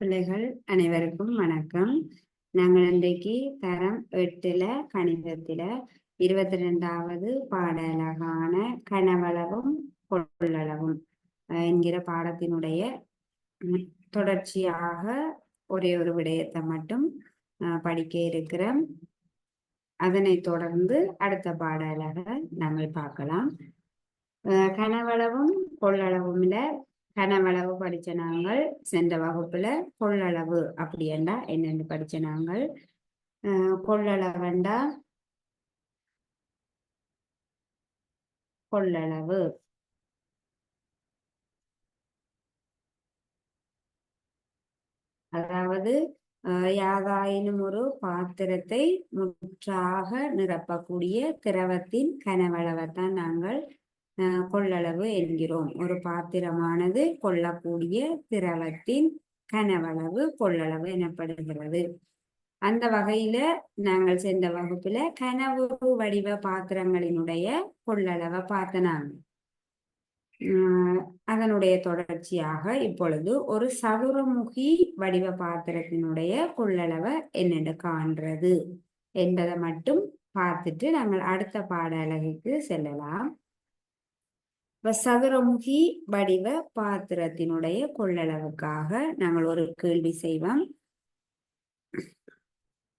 பிள்ளைகள் அனைவருக்கும் வணக்கம். நாங்கள் இன்றைக்கு தரம் 8 கணிதத்தில 22வது பாடலகான கனவளவும் கொள்ளளவும் என்கிற பாடத்தினுடைய தொடர்ச்சியாக ஒரே ஒரு விடயத்தை மட்டும் படிக்க இருக்கிறோம். அதனை தொடர்ந்து அடுத்த பாடலாக நாங்கள் பார்க்கலாம். கனவளவும் கொள்ளளவும்ல கனவளவு படிச்ச நாங்கள் சென்ற வகுப்புல கொள்ளளவு அப்படி என்றா என்னென்னு படிச்ச நாங்கள். கொள்ளளவண்டா கொள்ளளவு அதாவது யாதாயினும் ஒரு பாத்திரத்தை முற்றாக நிரப்பக்கூடிய திரவத்தின் கனவளவைத்தான் நாங்கள் கொள்ளளவு என்கிறோம். ஒரு பாத்திரமானது கொள்ளக்கூடிய திரவத்தின் கனவளவு கொள்ளளவு எனப்படுகிறது. அந்த வகையில நாங்கள் சென்ற வகுப்புல கனவுரு வடிவ பாத்திரங்களினுடைய கொள்ளளவை பார்த்தனாங்க. அதனுடைய தொடர்ச்சியாக இப்பொழுது ஒரு சதுரமுகி வடிவ பாத்திரத்தினுடைய கொள்ளளவை என்னென்னு காண்றது என்பதை மட்டும் பார்த்துட்டு நாங்கள் அடுத்த பாட அலகுக்கு செல்லலாம். சதுரமுகி வடிவ பாத்திரத்தினுடைய கொள்ளளவுக்காக நாங்கள் ஒரு கேள்வி செய்வோம்.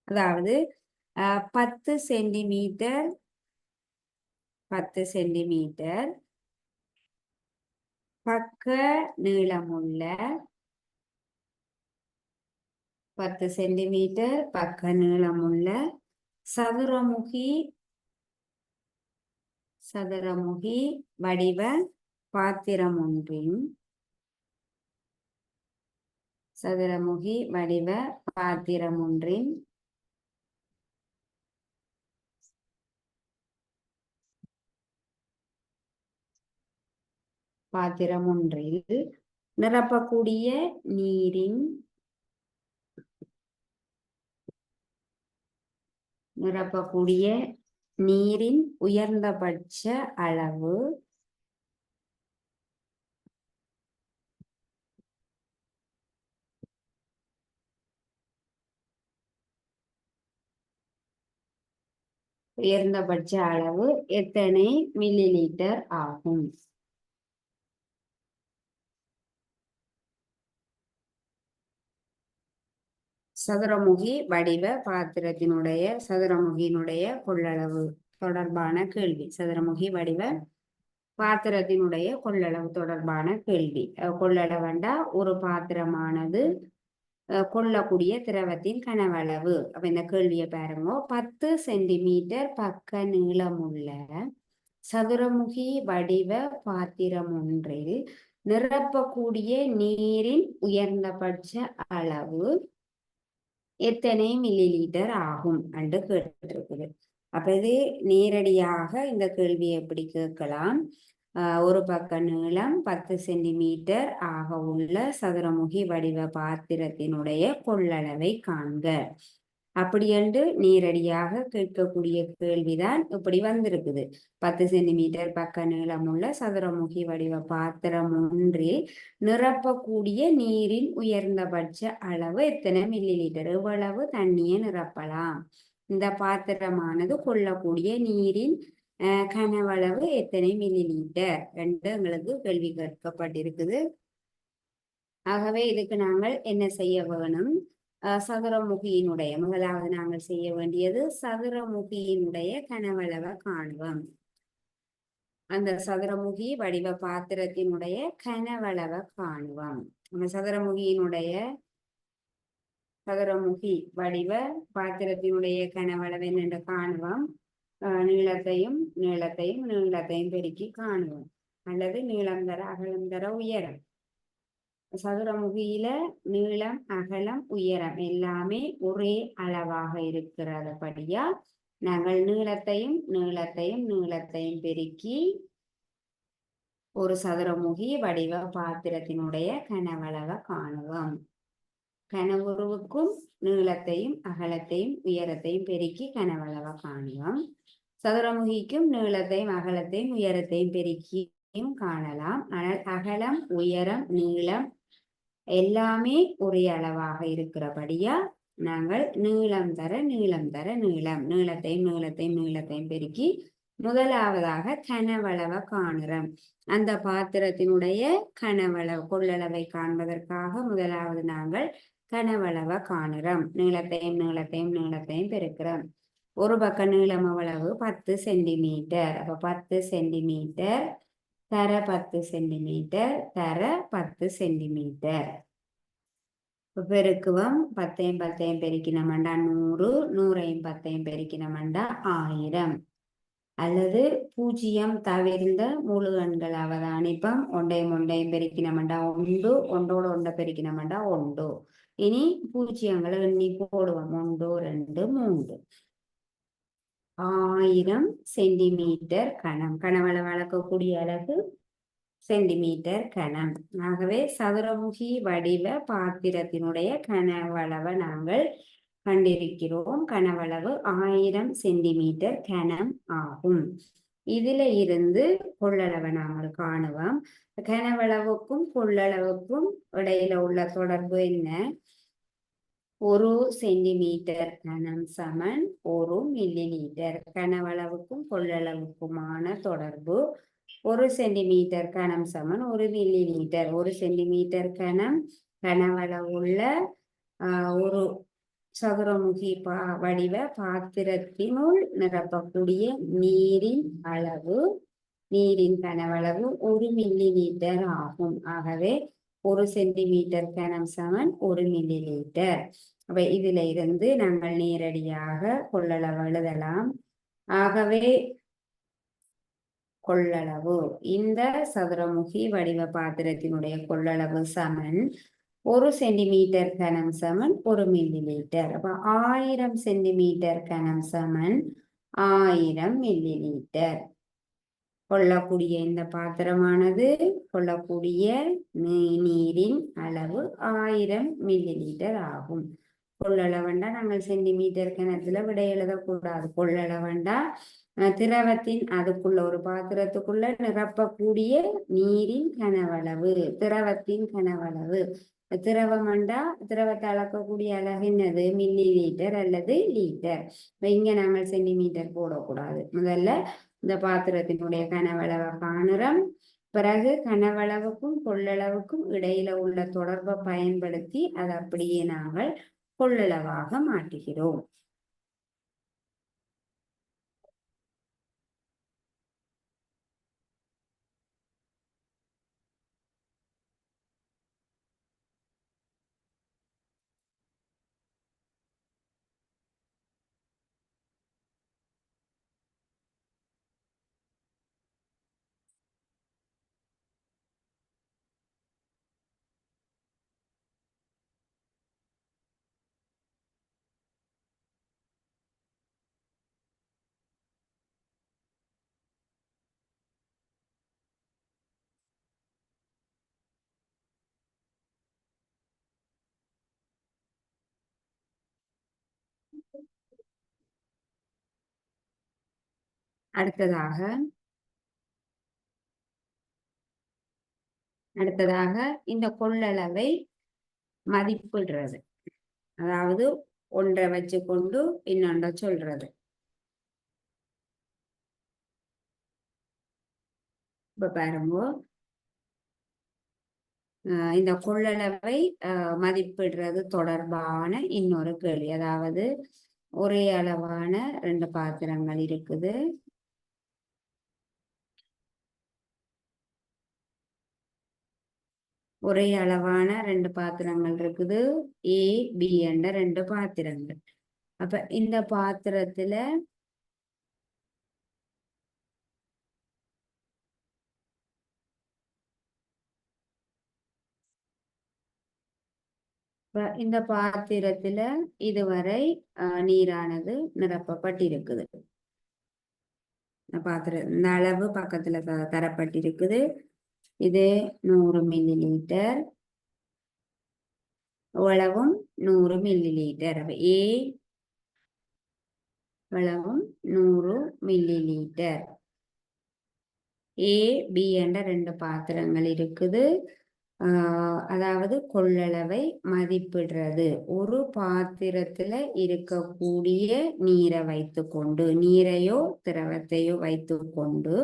அதாவது 10 சென்டிமீட்டர் பக்க நீளமுள்ள 10 சென்டிமீட்டர் பக்க நீளமுள்ள சதுரமுகி வடிவ பாத்திரம் ஒன்றின் நிரப்பக்கூடிய நீரின் உயர்ந்தபட்ச அளவு எத்தனை மில்லி லிட்டர் ஆகும்? சதுரமுகி வடிவ பாத்திரத்தினுடைய சதுரமுகியினுடைய கொள்ளளவு தொடர்பான கேள்வி. சதுரமுகி வடிவ பாத்திரத்தினுடைய கொள்ளளவு தொடர்பான கேள்வி. கொள்ளளவண்டா ஒரு பாத்திரமானது கொள்ளக்கூடிய திரவத்தின் கனவளவு. அப்ப இந்த கேள்வியை பாருங்க. 10 சென்டிமீட்டர் பக்க நீளமுள்ள சதுரமுகி வடிவ பாத்திரம் ஒன்றில் நிரப்பக்கூடிய நீரின் உயர்ந்தபட்ச அளவு எத்தனை மில்லி லிட்டர் ஆகும் என்று கேட்டிருக்குது. அப்ப இது நேரடியாக இந்த கேள்வியை எப்படி கேட்கலாம்? ஒரு பக்க நீளம் 10 சென்டிமீட்டர் ஆக உள்ள சதுரமுகி வடிவ பாத்திரத்தினுடைய கொள்ளளவை காண்க அப்படி என்று நேரடியாக கேட்கக்கூடிய கேள்விதான் இப்படி வந்திருக்குது. 10 சென்டிமீட்டர் பக்க நீளம் உள்ள சதுரமுகி வடிவ பாத்திரம் ஒன்றில் நிரப்பக்கூடிய நீரின் உயர்ந்தபட்ச அளவு எத்தனை மில்லி லிட்டர்? எவ்வளவு தண்ணியை நிரப்பலாம்? இந்த பாத்திரமானது கொள்ளக்கூடிய நீரின் கனவளவு எத்தனை மில்லி லிட்டர் என்று எங்களுக்கு கேள்வி கேட்கப்பட்டிருக்குது. ஆகவே இதுக்கு நாங்கள் என்ன செய்ய வேணும்? சதுரமுகியினுடைய முதலாவது நாங்கள் செய்ய வேண்டியது சதுரமுகியினுடைய கனவளவை காணுவோம். அந்த சதுரமுகி வடிவ பாத்திரத்தினுடைய கனவளவை காணுவோம். அந்த சதுரமுகி வடிவ பாத்திரத்தினுடைய கனவளவு என்னென்று காணுவோம். நீளத்தையும் பெருக்கி காணுவோம். அல்லது நீளம் தர அகலம் தர உயரம். சதுரமுகியில நீளம் அகலம் உயரம் எல்லாமே ஒரே அளவாக இருக்கிறபடியா நாங்கள் நீளத்தையும் பெருக்கி ஒரு சதுரமுகி வடிவ பாத்திரத்தினுடைய கனவளவை காணுவோம். கனவுருவுக்கும் நீளத்தையும் அகலத்தையும் உயரத்தையும் பெருக்கி கனவளவை காணுவோம். சதுரமுகிக்கும் நீளத்தையும் அகலத்தையும் உயரத்தையும் பெருக்கியும் காணலாம். ஆனால் அகலம் உயரம் நீளம் எல்லாமே ஒரே அளவாக இருக்கிறபடியா நாங்கள் நீளம் தர நீளத்தையும் பெருக்கி முதலாவதாக கனவளவை காணுறோம். அந்த பாத்திரத்தினுடைய கொள்ளளவை காண்பதற்காக முதலாவது நாங்கள் கனவளவை காணுறோம். நீளத்தையும் பெருக்கிறோம். ஒரு பக்க நீளம் அவ்வளவு 10 சென்டிமீட்டர். அப்ப 10 சென்டிமீட்டர் தர 10 சென்டிமீட்டர் தர 10 சென்டிமீட்டர். பெருக்குவம் 10 பெருக்கினமண்டா 100, 100 பெருக்கினமண்டா 1000. அல்லது 0 தவிர்ந்த முழு எண்கள் அவதானிப்பம். ஒன்றையும் பெருக்கினமண்டா 1, ஒன்றோடு ஒன்றை பெருக்கினமண்டா 1. இனி பூஜ்ஜியங்களை எண்ணி போடுவோம். 1, 2, 3. 1000 சென்டிமீட்டர் கனம். கனவளவு அளக்கக்கூடிய அலகு சென்டிமீட்டர் கனம். ஆகவே சதுரமுகி வடிவ பாத்திரத்தினுடைய கனவளவை நாங்கள் கண்டிருக்கிறோம். கனவளவு 1000 சென்டிமீட்டர் கனம் ஆகும். இதுல இருந்து கொள்ளளவை நாங்கள் காணுவோம். கனவளவுக்கும் கொள்ளளவுக்கும் இடையில உள்ள தொடர்பு என்ன? 1 சென்டிமீட்டர் கனம் சமன் 1 மில்லிலீட்டர். கனவளவுக்கும் கொள்ளளவுக்குமான தொடர்பு 1 சென்டிமீட்டர் கனம் சமன் 1 மில்லிலீட்டர். 1 சென்டிமீட்டர் கனம் கனவளவுள்ள ஒரு சதுரமுகி வடிவ பாத்திரத்தினுள் நிரப்பக்கூடிய நீரின் கனவளவு 1 மில்லிலீட்டர் ஆகும். ஆகவே 1 சென்டிமீட்டர் கனம் சமன் 1 மில்லிலீட்டர். அப்ப இதுல இருந்து நாங்கள் நேரடியாக கொள்ளளவு எழுதலாம். ஆகவே கொள்ளளவு இந்த சதுரமுகி வடிவ பாத்திரத்தினுடைய கொள்ளளவு சமன் 1 சென்டிமீட்டர் கனம் சமன் 1 மில்லிலீட்டர். அப்ப 1000 சென்டிமீட்டர் கனம் சமன் 1000 மில்லிலீட்டர். கொள்ளக்கூடிய இந்த பாத்திரமானது கொள்ளக்கூடிய நீரின் அளவு 1000 மில்லிலீட்டர் ஆகும். கொள்ளளவண்டா நாங்கள் சென்டிமீட்டர் கணத்துல விட எழுதக்கூடாது. கொள்ளளவண்டா திரவத்தின் அதுக்குள்ள ஒரு பாத்திரத்துக்குள்ள நிரப்பக்கூடிய நீரின் கனவளவு, திரவத்தின் கனவளவு. திரவமண்டா திரவத்தை அளக்கக்கூடிய அலகு என்னது? மில்லி லீட்டர் அல்லது லீட்டர். இங்க நாங்கள் சென்டிமீட்டர் போடக்கூடாது. முதல்ல இந்த பாத்திரத்தினுடைய கனவளவை காணுறோம். பிறகு கனவளவுக்கும் கொள்ளளவுக்கும் இடையில உள்ள தொடர்பை பயன்படுத்தி அதை அப்படியே நாங்கள் கொள்ளளவாக மாற்றுகிறோம். அடுத்ததாக இந்த கொள்ளளவை மதிப்பிடுறது, அதாவது ஒன்றை வச்சு கொண்டு இன்னொன்றை சொல்றது. இப்ப பாருங்க, இந்த கொள்ளளவை மதிப்பிடுறது தொடர்பான இன்னொரு கேள்வி. அதாவது ஒரே அளவான 2 பாத்திரங்கள் இருக்குது. ஒரே அளவான 2 பாத்திரங்கள் இருக்குது. ஏ பி என்ற 2 பாத்திரங்கள். அப்ப இந்த பாத்திரத்துல இதுவரை நீரானது நிரப்பப்பட்டிருக்குது. பாத்திரம் இந்த அளவு பக்கத்துல தரப்பட்டிருக்குது. இது 100 மில்லி லீட்டர், அளவும் 100 மில்லி லீட்டர். ஏ அளவும் 100 மில்லி லீட்டர். ஏ பி என்ற 2 பாத்திரங்கள் இருக்குது. அதாவது கொள்ளளவை மதிப்பிடுறது. ஒரு பாத்திரத்துல இருக்கக்கூடிய நீரை வைத்துக்கொண்டு, நீரையோ திரவத்தையோ வைத்துக்கொண்டு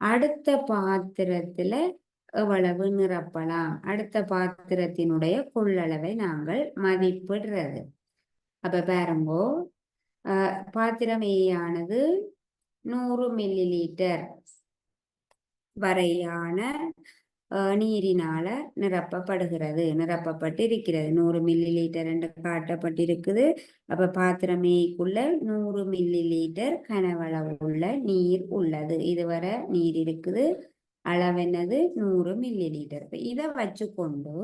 அடுத்த பாத்திரத்துல எவ்வளவு நிரப்பலாம், அடுத்த பாத்திரத்தினுடைய கொள்ளளவை நாங்கள் மதிப்பிடுறது. அப்ப பாருங்கோ, பாத்திரம் ஏயானது 100 மில்லி லீட்டர் வரையான நீரினால நிரப்பப்படுகிறது, நிரப்பப்பட்டு இருக்கிறது. 100 மில்லி லீட்டர் என்று காட்டப்பட்டிருக்குது. அப்ப பாத்திரம் ஏக்குள்ள 100 மில்லி லீட்டர் கனவளவு உள்ள நீர் உள்ளது. இதுவரை நீர் இருக்குது. அளவு என்னது? 100 மில்லி லீட்டர். இதை வச்சுக்கொண்டு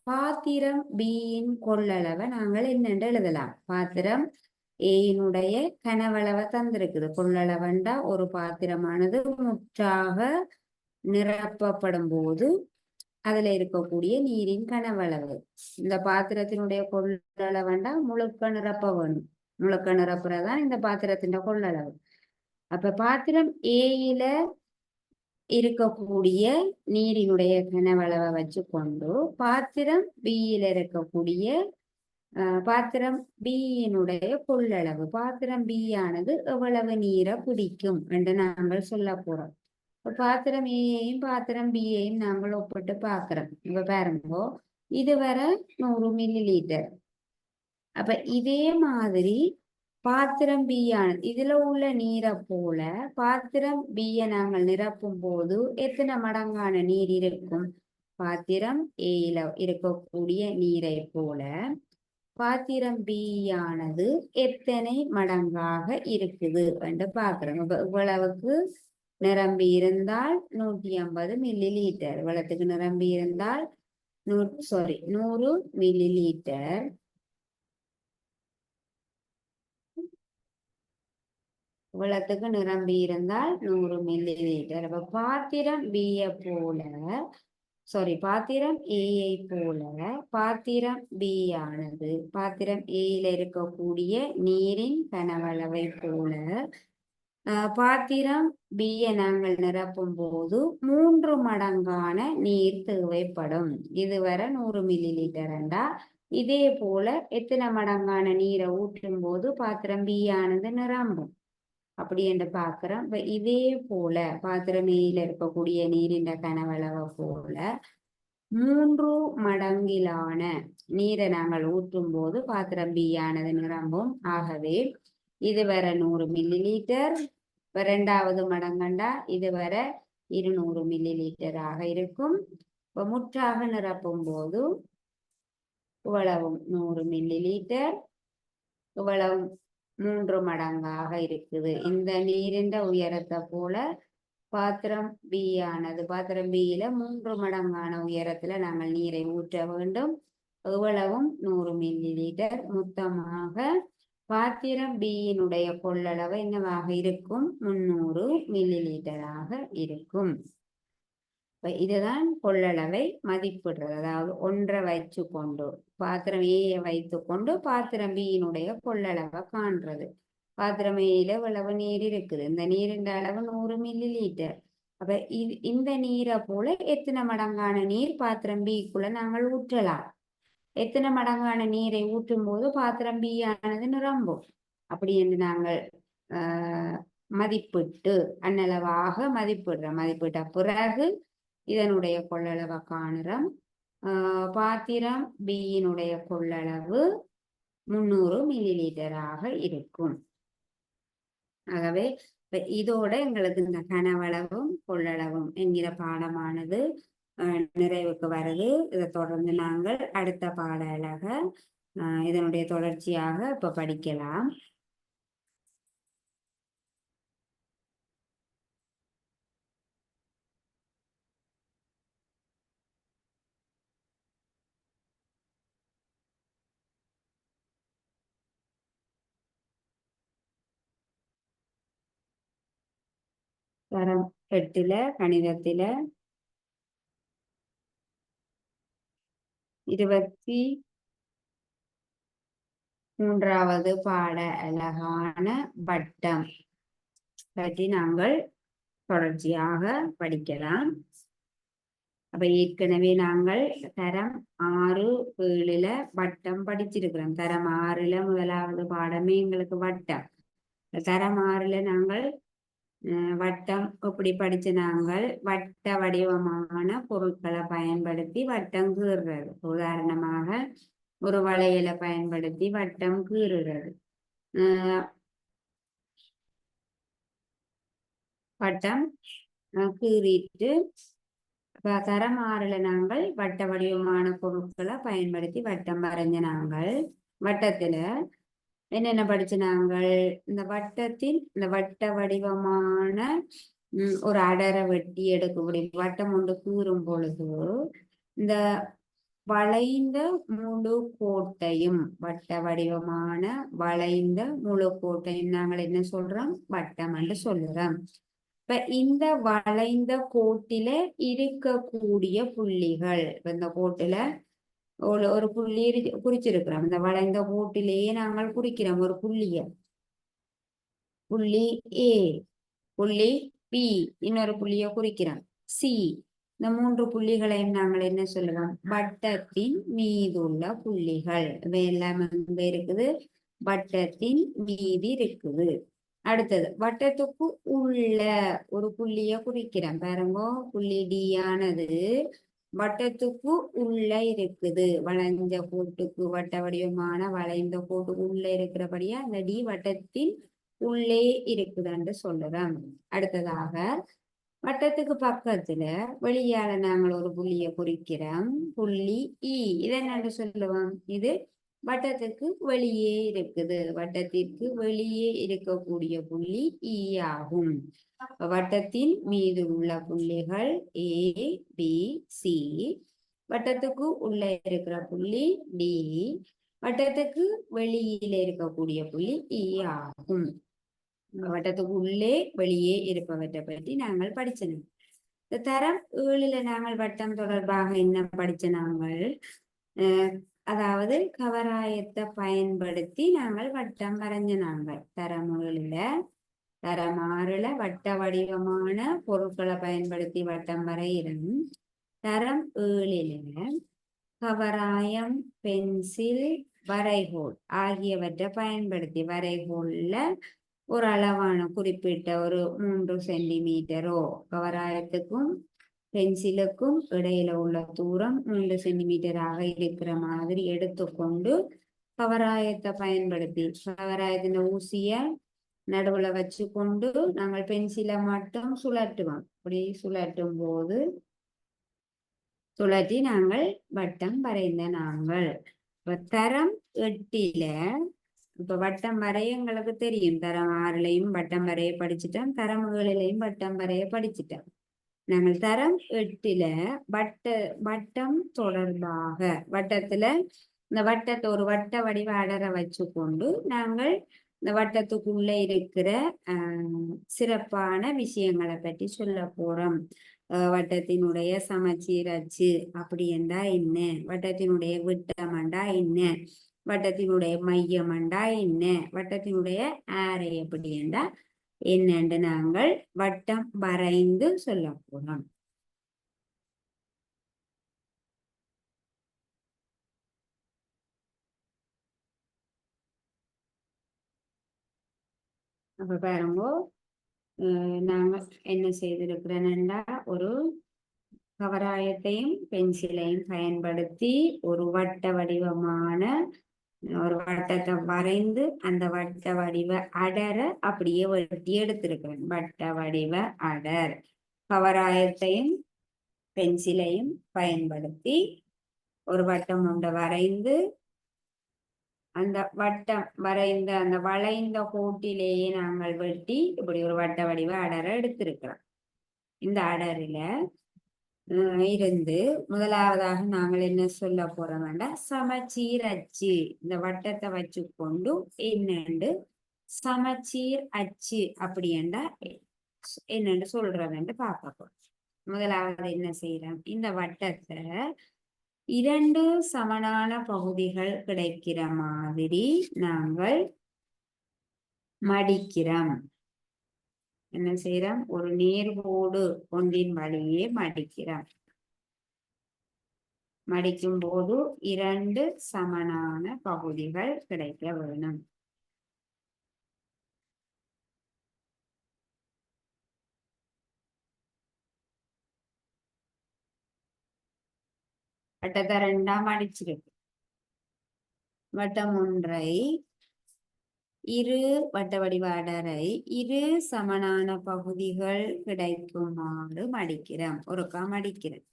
பாத்திரம் பியின் கொள்ளளவை நாங்கள் என்னென்று எழுதலாம்? பாத்திரம் ஏயினுடைய கனவளவை தந்திருக்குது. கொள்ளளவண்டா ஒரு பாத்திரமானது முற்றாக நிரப்பப்படும் போது அதுல இருக்கக்கூடிய நீரின் கனவளவு. இந்த பாத்திரத்தினுடைய கொள்ளளவண்டா முழுக்க நிரப்ப வேணும். முழுக்க நிரப்புறதான் இந்த பாத்திரத்தின் கொள்ளளவு. அப்ப பாத்திரம் ஏயில இருக்கக்கூடிய நீரினுடைய கனவளவை வச்சுக்கொண்டு பாத்திரம் பியில இருக்கக்கூடிய பாத்திரம் பியினுடைய கொள்ளளவு, பாத்திரம் பி ஆனது எவ்வளவு நீரை பிடிக்கும் என்று நாங்கள் சொல்ல போறோம். பாத்திரம் ஏயையும் பாத்திரம் பியையும் நாங்கள் ஒப்பிட்டு பார்க்கிறோம். இப்ப பாருங்கோ, இதுவரை 100 மில்லி லீட்டர். அப்ப இதே மாதிரி பாத்திரம் பியானது, இதுல உள்ள நீரை போல பாத்திரம் பியை நாங்கள் நிரப்பும் போது எத்தனை மடங்கான நீர் இருக்கும்? பாத்திரம் ஏயில இருக்கக்கூடிய நீரை போல பாத்திரம் பியானது எத்தனை மடங்காக இருக்குது என்று பார்க்கிறோம். இவ்வளவுக்கு நிரம்பி இருந்தால் 150 மில்லி லீட்டர், இவ்வளவுக்கு நிரம்பி இருந்தால் 100 மில்லி லீட்டர். இவ்வளவுக்கு நிரம்பி இருந்தால் 100 மில்லி லீட்டர். அப்ப பாத்திரம் பியை போல, பாத்திரம் ஏயை போல பாத்திரம் பி ஆனது பாத்திரம் ஏயில இருக்கக்கூடிய நீரின் கனவளவை போல பாத்திரம் பியை நாங்கள் நிரப்பும் போது 3 மடங்கான நீர் தேவைப்படும். இதுவரை 100 மில்லி லீட்டர்ண்டா இதே போல எத்தனை மடங்கான நீரை ஊற்றும் போது பாத்திரம் பி ஆனது நிரம்பும் அப்படி என்று பார்க்கிறோம். இப்ப இதே போல பாத்திரம் ஏயில இருக்கக்கூடிய நீரின் கனவளவை போல 3 மடங்கிலான நீரை நாங்கள் ஊற்றும் போது பாத்திரம் பி ஆனது நிரம்பும். ஆகவே இதுவரை 100 மில்லி லீட்டர், இரண்டாவது மடங்கண்டா இதுவரை 200 மில்லி லீட்டராக இருக்கும். இப்ப முற்றாக நிரப்பும் போது இவ்வளவும் 100 மில்லி லீட்டர், இவ்வளவு 3 மடங்காக இருக்குது. இந்த நீரின் உயரத்தை போல பாத்திரம் பி ஆனது பாத்திரம் பியில 3 மடங்கான உயரத்துல நாங்கள் நீரை ஊற்ற வேண்டும். எவ்வளவும் 100 மில்லி லீட்டர். மொத்தமாக பாத்திரம் பியினுடைய கொள்ளளவு என்னவாக இருக்கும்? 300 மில்லி லீட்டராக இருக்கும். இதுதான் கொள்ளளவை மதிப்பிடுறது. அதாவது ஒன்றை வைத்து கொண்டு பாத்திரம் ஏயை வைத்து கொண்டு பாத்திரம் பியினுடைய கொள்ளளவை காண்றது. பாத்திரம் ஏயில இவ்வளவு நீர் இருக்குது, இந்த நீரின் அளவு 100 மில்லி லீட்டர். அப்ப இந்த நீரை போல எத்தனை மடங்கான நீர் பாத்திரம் பிக்குள்ள நாங்கள் ஊற்றலாம்? எத்தனை மடங்கான நீரை ஊற்றும் போது பாத்திரம் பி ஆனது நிரம்பும்? அப்படி என்று நாங்கள் மதிப்பிட்டு அன்னளவாக மதிப்பிடுறோம். மதிப்பிட்ட பிறகு இதனுடைய கொள்ளளவை காணுறோம். பாத்திரம் பியினுடைய கொள்ளளவு 300 மில்லி லீட்டராக இருக்கும். ஆகவே இதோட எங்களுக்கு இந்த கனவளவும் கொள்ளளவும் என்கிற பாடமானது நிறைவுக்கு வருது. இதை தொடர்ந்து நாங்கள் அடுத்த பாட அழக இதனுடைய தொடர்ச்சியாக இப்ப படிக்கலாம். தரம் 8 கணிதத்தில 23வது பாட அழகான வட்டம் பற்றி நாங்கள் தொடர்ச்சியாக படிக்கலாம். அப்ப ஏற்கனவே நாங்கள் தரம் 6-7 வட்டம் படிச்சிருக்கிறோம். தரம் 6 முதலாவது பாடமே எங்களுக்கு வட்டம். தரம் 6 நாங்கள் வட்டம் இப்படி படிச்ச நாங்கள் வட்ட வடிவமான பொருட்களை பயன்படுத்தி வட்டம் கீறுறது. உதாரணமாக ஒரு வளையலை பயன்படுத்தி வட்டம் கீறுறது. வட்டம் கீறிட்டு தரம் 6 நாங்கள் வட்ட வடிவமான பொருட்களை பயன்படுத்தி வட்டம் வரைஞ்ச நாங்கள் வட்டத்துல என்னென்ன படிச்ச நாங்கள் இந்த வட்டத்தின் இந்த வட்ட வடிவமான ஒரு அடரை வெட்டி எடுக்கக்கூடிய வட்டம் ஒன்று கீறும் பொழுது இந்த வளைந்த முழு கோட்டையும் வட்ட வடிவமான வளைந்த முழு கோட்டையும் நாங்கள் என்ன சொல்றோம் வட்டம் என்று சொல்லுறோம். இப்ப இந்த வளைந்த கோட்டில இருக்கக்கூடிய புள்ளிகள் இந்த கோட்டுல ஒரு புள்ளி குறிச்சிருக்கிறோம். இந்த வளைந்த கோட்டிலேயே நாங்கள் குறிக்கிறோம் ஒரு புள்ளிய. புள்ளி ஏ, புள்ளி பி, இன்னொரு புள்ளிய குறிக்கிறோம் சி. இந்த 3 புள்ளிகளையும் நாங்கள் என்ன சொல்லுவோம் வட்டத்தின் மீதுள்ள புள்ளிகள். இவையெல்லாம் எங்க இருக்குது வட்டத்தின் மீது இருக்குது. அடுத்தது வட்டத்துக்கு உள்ள ஒரு புள்ளிய குறிக்கிறோம். பாருங்க புள்ளி டி ஆனது வட்டத்துக்கு உள்ள இருக்குது. வளைந்த கோட்டுக்கு வட்ட வடிவமான வளைந்த கோட்டுக்கு உள்ள இருக்கிறபடியா அந்த டி வட்டத்தின் உள்ளே இருக்குதுன்னு சொல்லுறோம். அடுத்ததாக வட்டத்துக்கு பக்கத்துல வெளியால நாங்கள் ஒரு புள்ளிய குறிக்கிறோம் புள்ளி இ. இதை என்னன்னு சொல்லுவோம் இது வட்டத்துக்கு வெளியே இருக்குது. வட்டத்திற்கு வெளியே இருக்கக்கூடிய புள்ளி இ ஆகும். வட்டத்தின் மீது உள்ள புள்ளிகள் ஏ பி சி. வட்டத்துக்கு உள்ள இருக்கிற புள்ளி டி. வட்டத்துக்கு வெளியில இருக்கக்கூடிய புள்ளி இ ஆகும். வட்டத்துக்கு உள்ளே வெளியே இருப்பவற்றை பற்றி நாங்கள் படிச்சோம். தரம் 7 நாங்கள் வட்டம் தொடர்பாக என்ன படிச்ச நாங்கள் அதாவது கவராயத்தை பயன்படுத்தி நாங்கள் வட்டம் வரைஞ்ச நாங்கள். தரம் 7 தரம் 6 வட்ட வடிவமான பொருட்களை பயன்படுத்தி வட்டம் வரைகிறோம். தரம் 7 கவராயம் பென்சில் வரைகோல் ஆகியவற்றை பயன்படுத்தி வரைகோல்ல ஒரு அளவான குறிப்பிட்ட ஒரு 3 சென்டிமீட்டரோ கவராயத்துக்கும் பென்சிலுக்கும் இடையில உள்ள தூரம் 3 சென்டிமீட்டராக இருக்கிற மாதிரி எடுத்துக்கொண்டு கவராயத்தை பயன்படுத்தி கவராயத்தின் ஊசிய நடுவுல வச்சு கொண்டு நாங்கள் பென்சிலை மட்டும் சுழற்றுவோம். அப்படி சுழற்றும் போது சுழற்றி நாங்கள் வட்டம் வரைந்த நாங்கள். தரம் 8 இப்ப வட்டம் வரைய எங்களுக்கு தெரியும். தரம் 6 வட்டம் வரைய படிச்சுட்டோம். தரம் 7 வட்டம் வரைய படிச்சுட்டோம். நாங்கள் தரம் 8 வட்டம் தொடர்பாக வட்டத்துல இந்த வட்டத்தை ஒரு வட்ட வடிவ அடர வச்சு கொண்டு நாங்கள் இந்த வட்டத்துக்குள்ள இருக்கிற சிறப்பான விஷயங்களை பற்றி சொல்ல போறோம். வட்டத்தினுடைய சமச்சீர் அச்சு அப்படி என்றா என்ன, வட்டத்தினுடைய விட்டமண்டா என்ன, வட்டத்தினுடைய மையமண்டா என்ன, வட்டத்தினுடைய ஆரை எப்படி என்றா என்னென்று நாங்கள் வட்டம் வரைந்து சொல்ல போறோம். அப்ப பாருங்க நாங்க என்ன செய்திருக்கிறேன்னா ஒரு கவராயத்தையும் பென்சிலையும் பயன்படுத்தி ஒரு வட்ட வடிவமான ஒரு வட்டத்தை வரைந்து அந்த வட்ட வடிவ அடர அப்படியே வெட்டி எடுத்திருக்கிறேன். வட்ட வடிவ அடர் கவராயத்தையும் பென்சிலையும் பயன்படுத்தி ஒரு வட்டம் ஒன்றை வரைந்து அந்த வட்டம் வரைந்த அந்த வளைந்த கோட்டிலேயே நாங்கள் வெட்டி இப்படி ஒரு வட்ட வடிவ அடர எடுத்திருக்கிறோம். இந்த அடரில இருந்து முதலாவதாக நாங்கள் என்ன சொல்ல போறோம் வேண்டாம் சமச்சீர் அச்சு. இந்த வட்டத்தை வச்சு கொண்டு என்னண்டு சமச்சீர் அச்சு அப்படி என்றா என்னன்னு சொல்றதுன்னு பார்க்க போறோம். முதலாவது என்ன செய்யறோம், இந்த வட்டத்தை 2 சமனான பகுதிகள் கிடைக்கிற மாதிரி நாங்கள் மடிக்கிறோம். என்ன செய்யறோம், ஒரு நேர்கோடு ஒன்றின் வழியே மடிக்கிறோம். மடிக்கும் போது 2 சமனான பகுதிகள் கிடைக்க வேணும். வட்டத்தை 2ஆ மடிச்சிருக்கு. வட்டம் ஒன்றை இரு வட்ட வடிவ அடரை இரு சமனான பகுதிகள் கிடைக்குமாறு மடிக்கிறோம். ஒருக்கா மடிக்கிறேன்.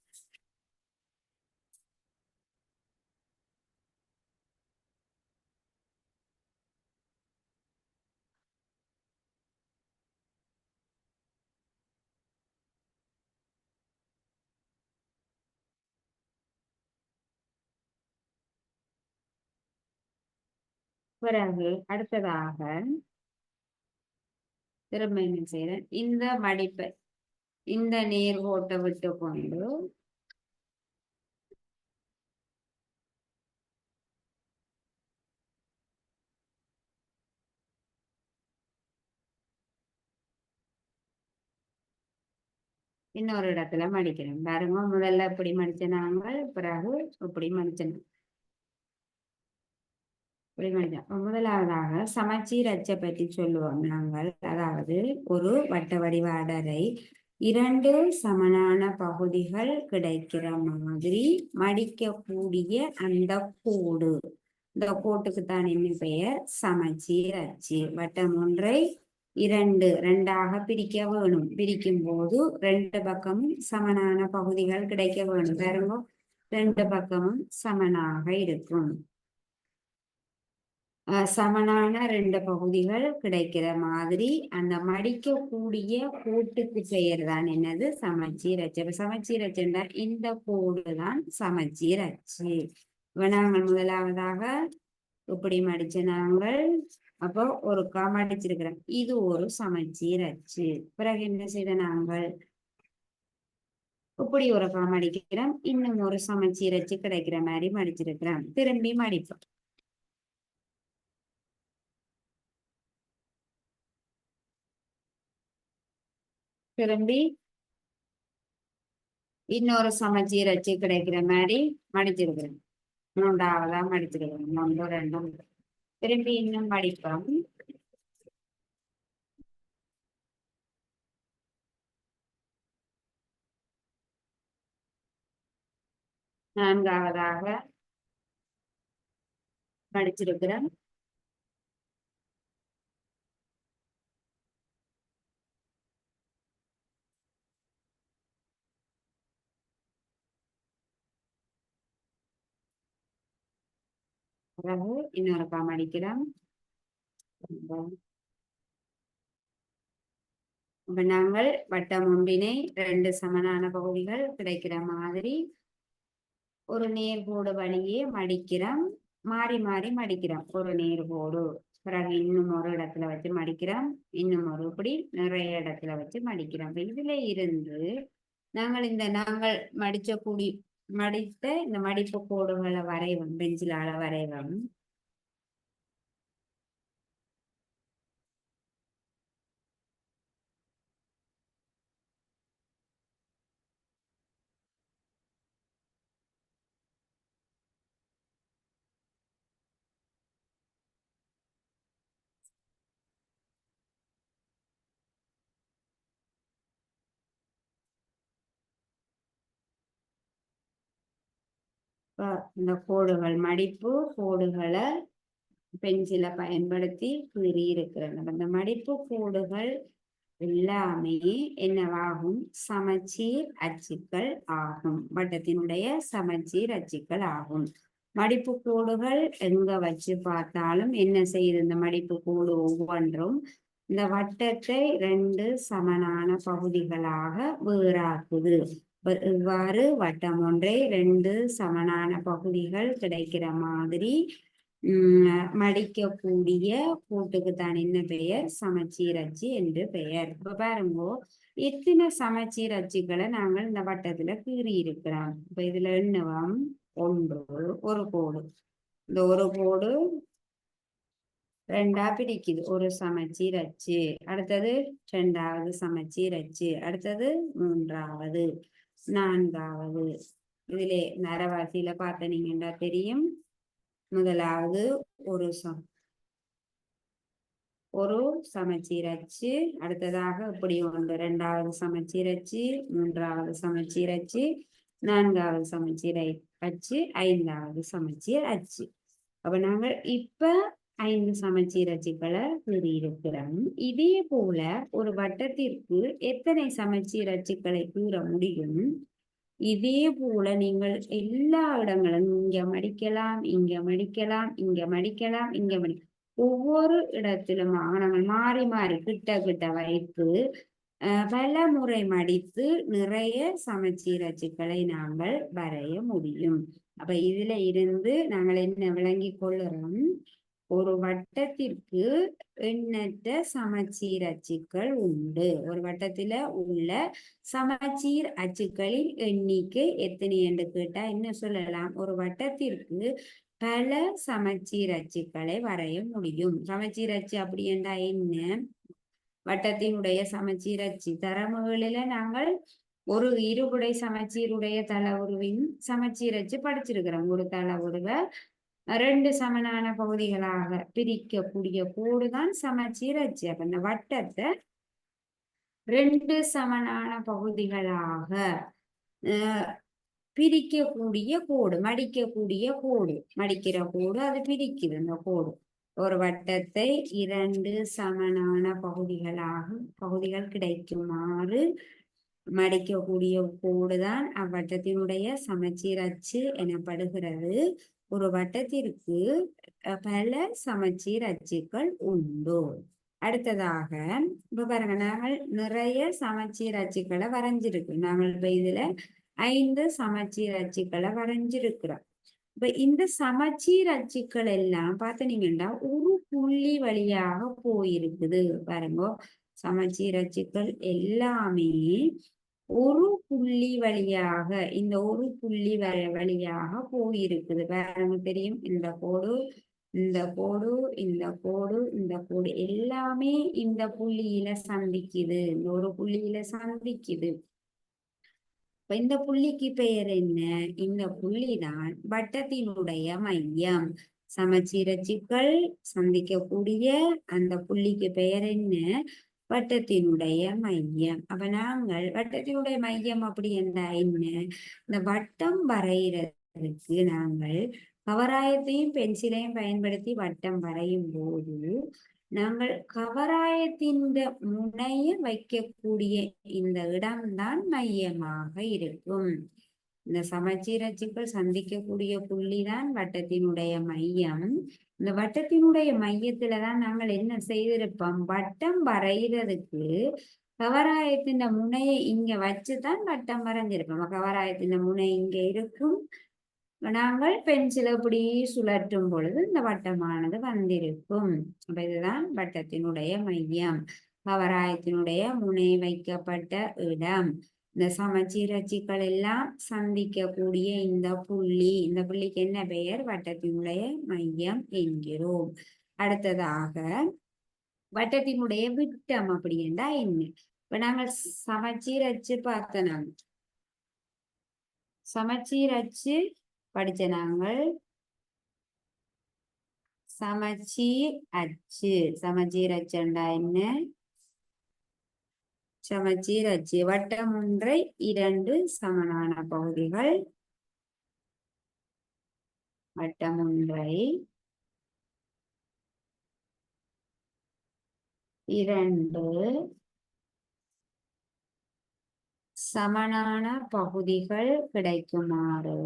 பிறகு அடுத்ததாக திரும்ப என்ன செய்யறேன், இந்த மடிப்பை இந்த நேர்கோட்டை விட்டு கொண்டு இன்னொரு இடத்துல மடிக்கிறேன். பாருங்க, முதல்ல இப்படி மடிச்ச நாங்கள், பிறகு இப்படி மடிச்சோம். இப்படி மடிச்சோம். முதலாவதாக சமச்சீர் அச்சை பற்றி சொல்லுவோம் நாங்கள். அதாவது ஒரு வட்ட வடிவ அடரை 2 சமனான பகுதிகள் கிடைக்கிற மாதிரி மடிக்கக்கூடிய அந்த கோடு. இந்த கோட்டுக்கு தான் என்ன பெயர்? சமச்சீர் அச்சு. வட்டம் ஒன்றை 2ஆக பிரிக்க வேணும். பிரிக்கும் போது 2 பக்கமும் சமனான பகுதிகள் கிடைக்க வேணும். பாருங்க, 2 பக்கமும் சமனாக இருக்கும். சமனான 2 பகுதிகள் கிடைக்கிற மாதிரி அந்த மடிக்கக்கூடிய கோட்டுக்கு பெயர் தான் என்னது? சமச்சீர் அச்சு. சமச்சீர் அச்சுன்னா இந்த கோடு தான் சமச்சீர் அச்சு. இப்ப நாங்கள் முதலாவதாக இப்படி மடிச்ச நாங்கள், அப்போ ஒரு மடிச்சிருக்கிறோம். இது ஒரு சமச்சீர் அச்சு. பிறகு என்ன செய்த நாங்கள் இப்படி ஒரு மடிக்கிறோம். இன்னும் ஒரு சமச்சீர் அச்சு கிடைக்கிற மாதிரி மடிச்சிருக்கிறோம். திரும்பி மடிப்போம். திரும்பி இன்னொரு சமச்சீர் அச்சு கிடைக்கிற மாதிரி மடிச்சிருக்கிறேன். 3ஆவதா மடிச்சிருக்கிறேன். 1 2 திரும்பி இன்னும் மடிப்போம். நான்காவதாக மடிச்சிருக்கிறேன். பிறகு இன்னொரு மடிக்கிறோம். இப்ப நாங்கள் வட்டம் ஒன்றினை 2 சமனான பகுதிகள் கிடைக்கிற மாதிரி ஒரு நேர்கோடு வழியே மடிக்கிறோம். மாறி மாறி மடிக்கிறோம். ஒரு நேர்கோடு, பிறகு இன்னும் ஒரு இடத்துல வச்சு மடிக்கிறோம். இன்னும் ஒரு இப்படி நிறைய இடத்துல வச்சு மடிக்கிறோம். இதுல இருந்து நாங்கள் மடித்த இந்த மடிப்பு கோடுகளை வரைவோம். பென்சிலால வரைவோம். இந்த கோடுகள் மடிப்பு கோடுகளை பென்சிலை பயன்படுத்தி கீறி இருக்கிறது. அந்த மடிப்பு கோடுகள் எல்லாமே என்னவாகும்? சமச்சீர் அச்சுக்கள் ஆகும். வட்டத்தினுடைய சமச்சீர் அச்சுக்கள் ஆகும். மடிப்பு கோடுகள் எங்க வச்சு பார்த்தாலும் என்ன செய்யுது? இந்த மடிப்பு கோடு ஒவ்வொன்றும் இந்த வட்டத்தை 2 சமனான பகுதிகளாக வேறாக்குது. இவ்வாறு வட்டம் ஒன்றை 2 சமனான பகுதிகள் கிடைக்கிற மாதிரி மடிக்கக்கூடிய கூட்டுக்கு தான் என்ன பெயர்? சமச்சீர் அச்சு என்று பெயர். இப்ப பாருங்க, எத்தனை சமச்சீர் அச்சுக்களை நாங்கள் இந்த வட்டத்துல கீறி இருக்கிறோம். இப்ப இதுல எண்ணுவோம். 1 ஒரு கோடு, இந்த ஒரு கோடு 2ஆ பிடிக்குது, ஒரு சமச்சீர் அச்சு. அடுத்தது 2ஆவது சமச்சீர் அச்சு. அடுத்தது 3ஆவது, 4ஆவது, இதிலே நரவாசியில பார்த்தனீங்கன்னா தெரியும். முதலாவது ஒரு சமச்சீர் அச்சு, அடுத்ததாக இப்படி ஒன்று, இரண்டாவது சமச்சீர் அச்சு, மூன்றாவது சமச்சீர் அச்சு, நான்காவது சமச்சீர் அச்சு, ஐந்தாவது சமச்சீர் அச்சு. அப்ப நாங்கள் இப்ப 5 சமச்சீர் அச்சுக்களை கூறியிருக்கிறோம். இதே போல ஒரு வட்டத்திற்கு எத்தனை சமச்சீர் அச்சுக்களை கூற முடியும்? இதே போல நீங்கள் எல்லா இடங்களும் இங்க மடிக்கலாம், இங்க மடிக்கலாம், இங்க மடிக்கலாம், இங்க மடிக்கலாம். ஒவ்வொரு இடத்திலும் நாங்கள் மாறி மாறி கிட்ட கிட்ட வைத்து பல முறை மடித்து நிறைய சமச்சீர் அச்சுக்களை நாங்கள் வரைய முடியும். அப்ப இதுல இருந்து நாங்கள் என்ன விளங்கி கொள்ளுறோம்? ஒரு வட்டத்திற்கு எண்ணற்ற சமச்சீர் அச்சுக்கள் உண்டு. ஒரு வட்டத்துல உள்ள சமச்சீர் அச்சுக்களின் எண்ணிக்கை எத்தனை என்று கேட்டா என்ன சொல்லலாம்? ஒரு வட்டத்திற்கு பல சமச்சீர் அச்சுக்களை வரைய முடியும். சமச்சீர் அச்சு அப்படி என்றா என்ன? வட்டத்தினுடைய சமச்சீர் அச்சு தரவுகளில நாங்கள் ஒரு இருபுடை சமச்சீருடைய தளவுருவின் சமச்சீர் அச்சு படிச்சிருக்கிறோம். ஒரு தளவுருவை 2 சமனான பகுதிகளாக பிரிக்கக்கூடிய கோடுதான் சமச்சீர் அச்சு. அப்ப இந்த வட்டத்தை 2 சமனான பகுதிகளாக பிரிக்கக்கூடிய கோடு, மடிக்கக்கூடிய கோடு, மடிக்கிற கோடு அது பிரிக்குது. அந்த கோடு ஒரு வட்டத்தை 2 சமனான பகுதிகள் கிடைக்குமாறு மடிக்கக்கூடிய கோடுதான் அவ்வட்டத்தினுடைய சமச்சீர் அச்சு எனப்படுகிறது. ஒரு வட்டத்திற்கு பல சமச்சீர் அச்சுக்கள் உண்டு. அடுத்ததாக இப்ப பாருங்க, நாங்கள் நிறைய சமச்சீர் அச்சுக்களை வரைஞ்சிருக்கு. நாங்கள் இப்ப இதுல 5 சமச்சீர் அச்சுக்களை வரைஞ்சிருக்கிறோம். இப்ப இந்த சமச்சீர் அச்சுக்கள் எல்லாம் பார்த்தீங்கன்னா ஒரு புள்ளி வழியாக போயிருக்குது. பாருங்க, சமச்சீர் அச்சுக்கள் எல்லாமே ஒரு புள்ளி வழியாக, இந்த ஒரு புள்ளி வழியாக போயிருக்குது. பாருங்க தெரியும், இந்த கோடு, இந்த கோடு, இந்த கோடு, இந்த கோடு எல்லாமே இந்த புள்ளியில சந்திக்குது. இந்த ஒரு புள்ளியில சந்திக்குது. இந்த புள்ளிக்கு பெயர் என்ன? இந்த புள்ளிதான் வட்டத்தினுடைய மையம். சமச்சீர் அச்சுக்கள் சந்திக்கக்கூடிய அந்த புள்ளிக்கு பெயர் என்ன? வட்டத்தினுடைய மையம். அப்ப நாங்கள் வட்டத்தினுடைய மையம் அப்படி என்றால் என்ன? இந்த வட்டம் வரைகிறதுக்கு நாங்கள் கவராயத்தையும் பென்சிலையும் பயன்படுத்தி வட்டம் வரையும் போது நாங்கள் கவராயத்தின் முனைய வைக்கக்கூடிய இந்த இடம்தான் மையமாக இருக்கும். இந்த சமச்சீர் அச்சுக்கள் சந்திக்கக்கூடிய புள்ளிதான் வட்டத்தினுடைய மையம். இந்த வட்டத்தினுடைய மையத்துலதான் நாங்கள் என்ன செய்திருப்போம்? வட்டம் வரைகிறதுக்கு கவராயத்தின் முனையை இங்க வச்சுதான் வட்டம் வரைஞ்சிருப்போம். கவராயத்தின் முனை இங்க இருக்கும், நாங்கள் பென்சில் இப்படி சுழற்றும் பொழுது இந்த வட்டமானது வந்திருக்கும். அப்ப இதுதான் வட்டத்தினுடைய மையம், கவராயத்தினுடைய முனை வைக்கப்பட்ட இடம். இந்த சமச்சீர் அச்சுக்கள் எல்லாம் சந்திக்கக்கூடிய இந்த புள்ளிக்கு என்ன பெயர்? வட்டத்தினுடைய மையம் என்கிறோம். அடுத்ததாக வட்டத்தினுடைய விட்டம் அப்படி என்றா என்ன? இப்ப நாங்கள் சமச்சீர் அச்சு பார்த்தோம். சமச்சீர் அச்சு படிச்ச நாங்கள் சமச்சீர் அச்சு. சமச்சீர் அச்சுண்டா என்ன? சமச்சீர் அச்சு வட்டம் ஒன்றை 2 சமனான பகுதிகள், வட்டம் ஒன்றை 2 சமனான பகுதிகள் கிடைக்குமாறு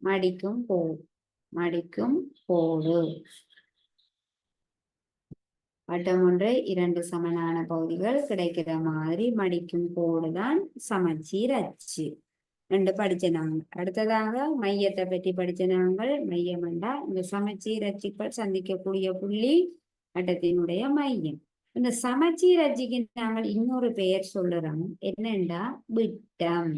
மடிக்கும் கோடு. வட்டம் ஒன்றை 2 சமனான பகுதிகள் கிடைக்கிற மாதிரி மடிக்கும் கோடுதான் சமச்சீர் அச்சு என்று படிச்ச நாங்கள். அடுத்ததாக மையத்தை பற்றி படிச்ச நாங்கள். மையம் என்றா இந்த சமச்சீர் அச்சுக்கள் சந்திக்கக்கூடிய புள்ளி வட்டத்தினுடைய மையம். இந்த சமச்சீர் அச்சுக்கு நாங்கள் இன்னொரு பெயர் சொல்லுறோம், என்னண்டா விட்டம்.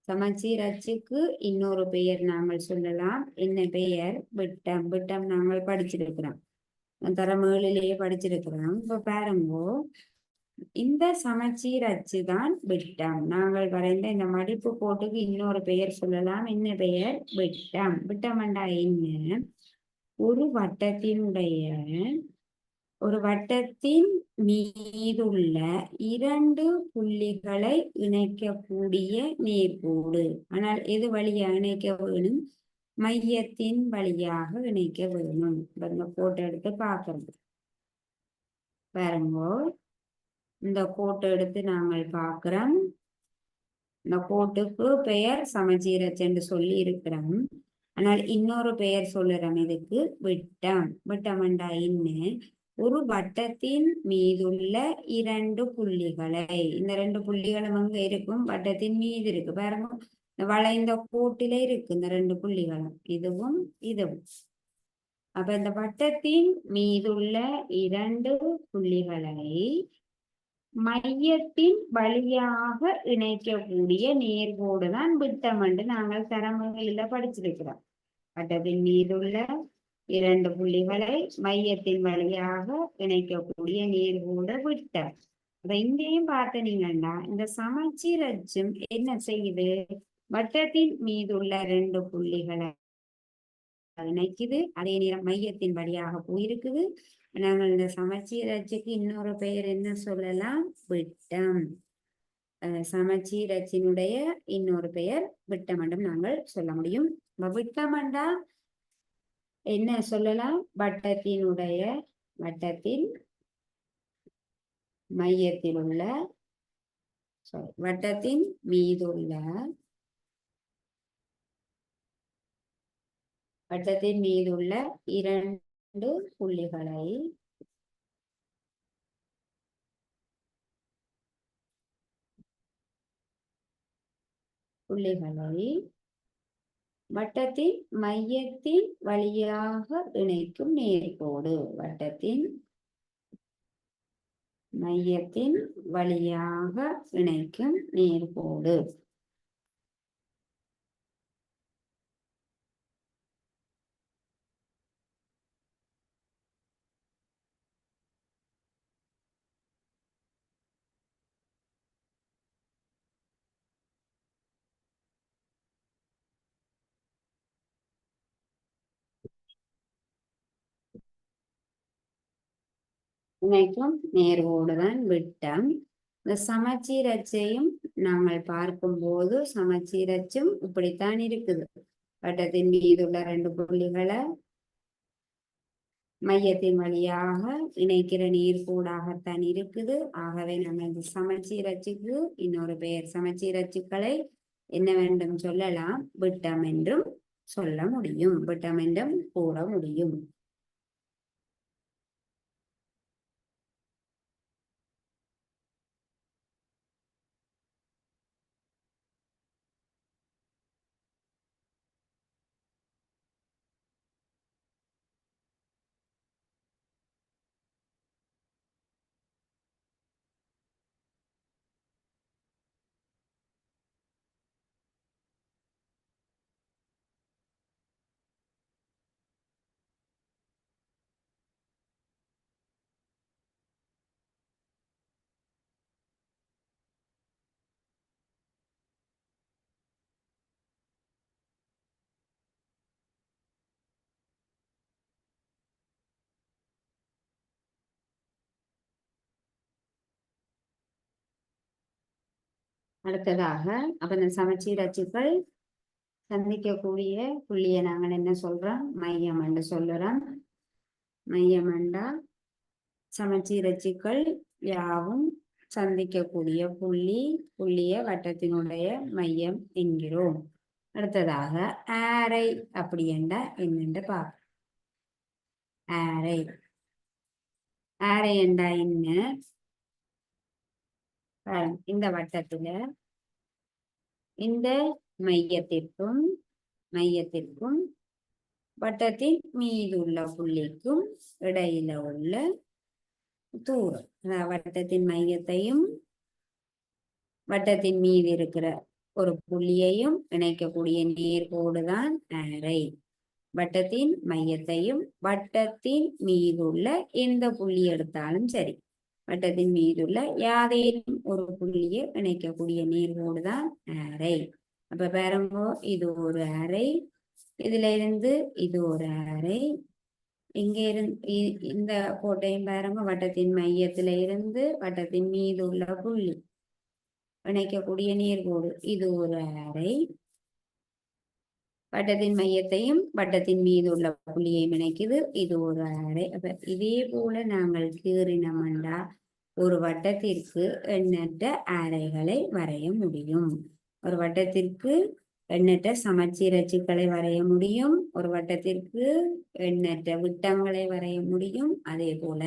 சமச்சீர் அச்சுக்கு இன்னொரு பெயர் நாங்கள் சொல்லலாம். என்ன பெயர்? விட்டம். விட்டம் நாங்கள் படிச்சிருக்கிறோம், தரம் 7லேயே படிச்சிருக்கிறோம். இப்ப பாருங்கோ, இந்த சமச்சீர் அச்சுதான் விட்டம். நாங்கள் வரைந்த இந்த மடிப்பு கோட்டுக்கு இன்னொரு பெயர் சொல்லலாம். என்ன பெயர்? விட்டம். விட்டம் என்றா என்ன? ஒரு வட்டத்தின் மீதுள்ள 2 புள்ளிகளை இணைக்கக்கூடிய நேர்கோடு. ஆனால் எது வழியா இணைக்க வேணும்? மையத்தின் வழியாக இணைக்க வேணும். இந்த கோட்டை எடுத்து பார்க்கறது பாருங்கோ. இந்த கோட்டை எடுத்து நாங்கள் பார்க்கிறோம். இந்த கோட்டுக்கு பெயர் சமச்சீர் அச்சு என்று சொல்லி இருக்கிறோம். ஆனால் இன்னொரு பெயர் சொல்லுறோம் இதுக்கு, விட்டம். விட்டம் என்றா என்ன? ஒரு வட்டத்தின் மீதுள்ள 2 புள்ளிகளை, இந்த 2 புள்ளிகளும் அங்க இருக்கும், வட்டத்தின் மீது இருக்கு பாருங்க. இந்த வளைந்த கோட்டில இருக்கு இந்த 2 புள்ளிகளும், இதுவும் இதுவும். அப்ப இந்த வட்டத்தின் மீதுள்ள 2 புள்ளிகளை மையத்தின் வழியாக இணைக்கக்கூடிய நேர்கோடு தான் விட்டம் என்று நாங்கள் தரமுறையில படிச்சிருக்கிறோம். வட்டத்தின் மீதுள்ள 2 புள்ளிகளை மையத்தின் வழியாக இணைக்கக்கூடிய நேர்கோடு விட்டம். அப்ப இங்கேயும் பார்த்தீங்கன்னா இந்த சமச்சீர் அச்சும் என்ன செய்யுது? வட்டத்தின் மீதுள்ள 2 புள்ளிகளை இணைக்குது, அதே நேரம் மையத்தின் வழியாக போயிருக்குது. நாங்கள் இந்த சமச்சீர் அச்சுக்கு இன்னொரு பெயர் என்ன சொல்லலாம்? விட்டம். சமச்சீர் அச்சினுடைய இன்னொரு பெயர் விட்டம் என்றும் நாங்கள் சொல்ல முடியும். விட்டம் என்றா என்ன சொல்லலாம்? வட்டத்தின் மையத்தில் உள்ள வட்டத்தின் மீதுள்ள வட்டத்தின் மீதுள்ள 2 புள்ளிகளை வட்டத்தின் மையத்தின் வழியாக இணைக்கும் நேர்கோடு. வட்டத்தின் மையத்தின் வழியாக இணைக்கும் நேர்கோடு. இணைக்கும் நேர்கோடுதான் விட்டம். இந்த சமச்சீர் அச்சையும் நாங்கள் பார்க்கும்போது சமச்சீர் அச்சும் இப்படித்தான் இருக்குது. வட்டத்தின் மீது உள்ள 2 புள்ளிகளை மையத்தின் வழியாக இணைக்கிற நேர்கோடாகத்தான் இருக்குது. ஆகவே நாங்கள் இந்த சமச்சீர் அச்சுக்கு இன்னொரு பெயர், சமச்சீர் அச்சுக்களை என்னவென்றும் சொல்லலாம்? விட்டம் என்றும் சொல்ல முடியும், விட்டம் என்றும் கூற முடியும். அடுத்ததாக அப்ப இந்த சமச்சீர் அச்சுக்கள் சந்திக்கக்கூடிய புள்ளியை நாங்கள் என்ன சொல்றோம்? மையம் என்று சொல்லுறோம். மையம் என்றா சமச்சீர் அச்சுக்கள் யாவும் சந்திக்கக்கூடிய புள்ளிய வட்டத்தினுடைய மையம் என்கிறோம். அடுத்ததாக ஆரை அப்படி என்றா என்னென்று பார்ப்போம். ஆரை என்றா என்ன? இந்த வட்டத்துல இந்த மையத்திற்கும் வட்டத்தின் மீது உள்ள புள்ளிக்கும் இடையில உள்ள தூரம், வட்டத்தின் மையத்தையும் வட்டத்தின் மீது இருக்கிற ஒரு புள்ளியையும் இணைக்கக்கூடிய நேர்கோடு தான் ஆரை. வட்டத்தின் மையத்தையும் வட்டத்தின் மீதுள்ள எந்த புள்ளி எடுத்தாலும் சரி, வட்டத்தின் மீதுள்ள யாதேனும் ஒரு புள்ளியை இணைக்கக்கூடிய நேர்கோடு தான் ஆரை. அப்ப பாருங்க, இது ஒரு ஆரை, இதுல இருந்து இது ஒரு ஆரை, இங்க இருந்து இந்த கோட்டையும் பாருங்க, வட்டத்தின் மையத்தில இருந்து வட்டத்தின் மீது உள்ள புள்ளி இணைக்கக்கூடிய நேர்கோடு இது ஒரு ஆரை. வட்டத்தின் மையத்தையும் வட்டத்தின் மீது உள்ள புள்ளியையும் இணைக்குது, இது ஒரு ஆரை. அப்ப இதே போல நாங்கள் கீறினோம்னா ஒரு வட்டத்திற்கு எண்ணற்ற ஆரைகளை வரைய முடியும். ஒரு வட்டத்திற்கு எண்ணற்ற சமச்சீர் அச்சுக்களை வரைய முடியும், ஒரு வட்டத்திற்கு எண்ணற்ற விட்டங்களை வரைய முடியும், அதே போல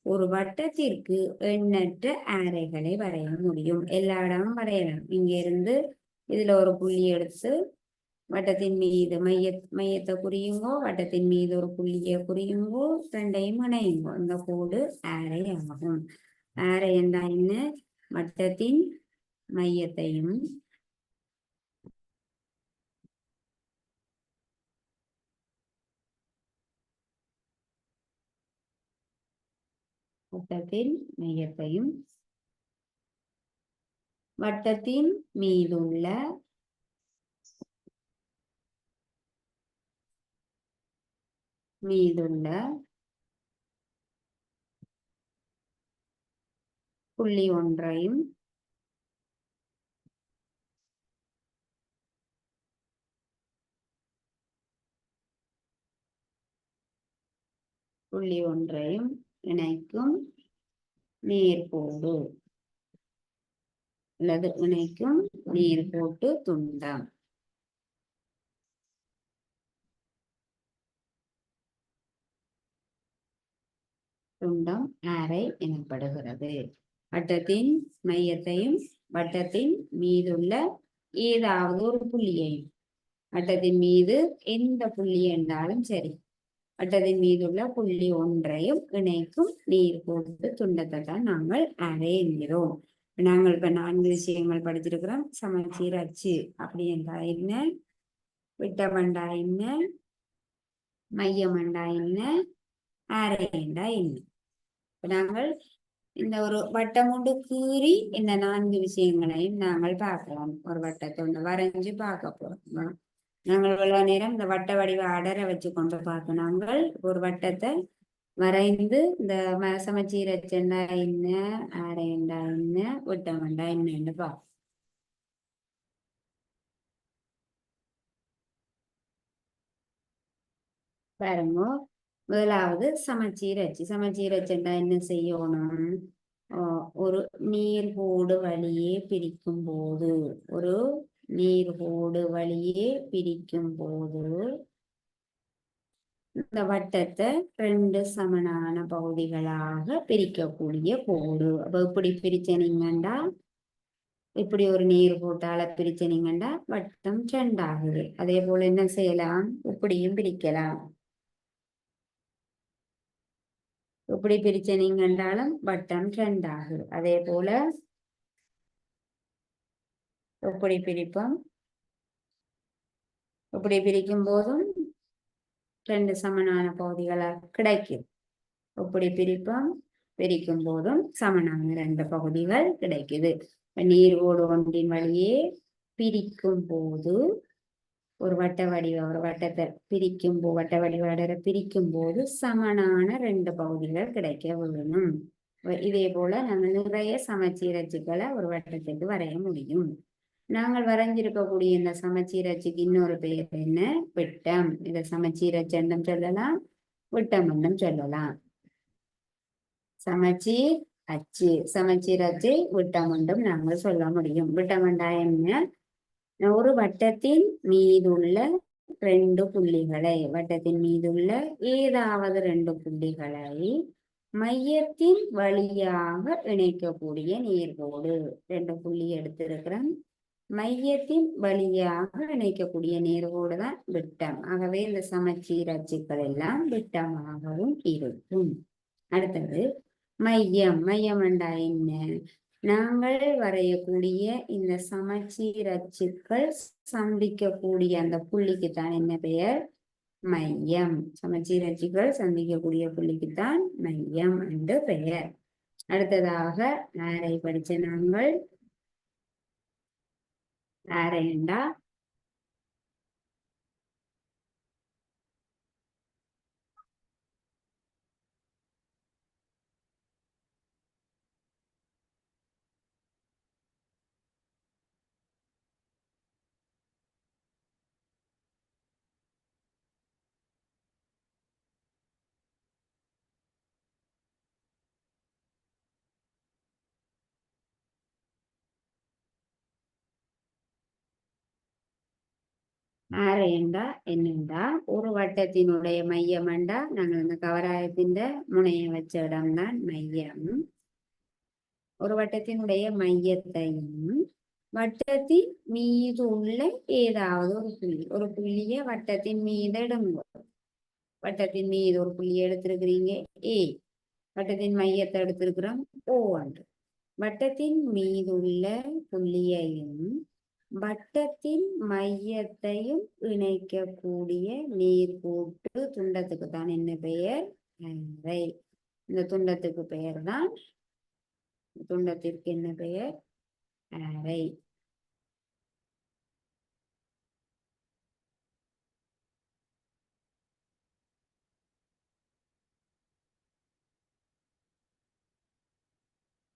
ஒரு வட்டத்திற்கு எண்ணற்ற ஆரைகளை வரைய முடியும். எல்லா இடமும் வரையலாம். இங்க இருந்து இதுல ஒரு புள்ளி எடுத்து வட்டத்தின் மீது மையத்தை குறியுங்கோ, வட்டத்தின் மீது ஒரு புள்ளியை குறியுங்கோ, ரெண்டையும் இணையுங்கோ, இந்த கோடு ஆரை ஆகும். ஆரை என்றால் என்ன? வட்டத்தின் மையத்தையும் வட்டத்தின் வட்டத்தின் மீதுள்ள புள்ளி ஒன்றையும் இணைக்கும் நேர்கோடு அல்லது இணைக்கும் நேர்கோட்டு துண்டம். துண்டம் ஆரை எனப்படுகிறது. வட்டத்தின் மையத்தையும் வட்டத்தின் மீதுள்ள ஏதாவது ஒரு புள்ளியையும், வட்டத்தின் மீது எந்த புள்ளி என்றாலும் சரி, வட்டத்தின் மீதுள்ள புள்ளி ஒன்றையும் இணைக்கும் நேர்கோட்டு துண்டத்தை தான் நாங்கள் ஆரை என்கிறோம். நாங்கள் இப்ப 4 விஷயங்கள் படிச்சிருக்கிறோம். சமச்சீர் அச்சு அப்படி என்றால் என்ன, விட்டமண்டா என்ன, மையமண்டா என்ன, ஆரை என்றா என்ன. நாங்கள் இந்த ஒரு வட்டம் கொண்டு கீறி இந்த 4 விஷயங்களையும் நாங்கள் பார்க்கலாம். ஒரு வட்டத்தை ஒன்று வரைஞ்சு பார்க்க போறோம். நாங்கள் இவ்வளவு நேரம் இந்த வட்ட வடிவ அடர வச்சு கொண்டு பார்க்க, நாங்கள் ஒரு வட்டத்தை வரைந்து இந்த சமச்சீர் அச்சண்டா என்ன, ஆரைண்டா என்ன, விட்டமண்டா என்னன்னு பார்ப்போம். பாருங்க, முதலாவது சமச்சீர் அச்சு. சமச்சீர் அச்சுண்டா என்ன செய்யணும்? ஒரு நீர்கோடு வழியே பிரிக்கும் போது, ஒரு நீர்கோடு வழியே பிரிக்கும் போது இந்த வட்டத்தை 2 சமனான பகுதிகளாக பிரிக்கக்கூடிய கோடு. அப்ப இப்படி பிரிச்சனீங்கண்டா, இப்படி ஒரு நீர்கோட்டால பிரிச்சனீங்கண்டா வட்டம் 2 ஆகுது. அதே போல என்ன செய்யலாம்? இப்படியும் பிரிக்கலாம். இப்படி பிரிச்சனீங்கன்றாலும் வட்டம் 2 ஆகுது. அதே போல இப்படி பிரிப்போம். இப்படி பிரிக்கும் போதும் 2 சமனான பகுதிகளாக கிடைக்கும். இப்படி பிரிக்கும் போதும் சமனான 2 பகுதிகள் கிடைக்குது. நீர்கோடு ஒன்றின் வழியே பிரிக்கும் போது ஒரு வட்டத்தை வட்ட வடிவ பிரிக்கும் போது சமனான 2 பகுதிகள் கிடைக்க வேணும். இதே போல நாங்கள் நிறைய சமச்சீர் அச்சுக்களை ஒரு வட்டத்துக்கு வரைய முடியும். நாங்கள் வரைஞ்சிருக்கக்கூடிய இந்த சமச்சீர் அச்சுக்கு இன்னொரு பெயர் என்ன? விட்டம். இதை சமச்சீர் அச்சென்றும் சொல்லலாம், விட்டம் என்றும் சொல்லலாம். சமச்சீர் அச்சை விட்டம் என்றும் நாங்கள் சொல்ல முடியும். விட்டம் என்றா என்ன? ஒரு வட்டத்தின் மீதுள்ள 2 புள்ளிகளை, வட்டத்தின் மீதுள்ள ஏதாவது 2 புள்ளிகளை மையத்தின் வழியாக இணைக்கக்கூடிய நேர்கோடு. 2 புள்ளி எடுத்திருக்கிறோம், மையத்தின் வழியாக இணைக்கக்கூடிய நேர்கோடு தான் விட்டம். ஆகவே இந்த சமச்சீர் அச்சுக்கள் எல்லாம் விட்டமாகவும் இருக்கும். அடுத்தது மையம். மையம் என்றா என்ன? நாங்கள் வரையக்கூடிய இந்த சமச்சீர் அச்சுக்கள் சந்திக்கக்கூடிய அந்த புள்ளிக்குத்தான் என்ன பெயர்? மையம். சமச்சீர் அச்சுக்கள் சந்திக்கக்கூடிய புள்ளிக்குத்தான் மையம் என்று பெயர். அடுத்ததாக ஆரை படிச்ச நாங்கள் ஆரைண்டா ஆரைண்டா என்னண்டா ஒரு வட்டத்தினுடைய மையம் என்றா நாங்கள் இந்த கவராயத்தின் முனையை வச்ச இடம்தான் மையம். ஒரு வட்டத்தினுடைய மையத்தையும் வட்டத்தின் மீது உள்ள ஏதாவது ஒரு புள்ளிய வட்டத்தின் மீது இடுங்க. வட்டத்தின் மீது ஒரு புள்ளியை எடுத்திருக்கிறீங்க ஏ, வட்டத்தின் மையத்தை எடுத்திருக்கிறோம் ஓ என்று. வட்டத்தின் மீது உள்ள புள்ளியையும் வட்டத்தின் மையத்தையும் இணைக்கக்கூடிய நேர்கோட்டு துண்டத்துக்கு தான் என்ன பெயர்? ஆரை. இந்த துண்டத்துக்கு பெயர் தான், துண்டத்திற்கு என்ன பெயர்? ஆரை.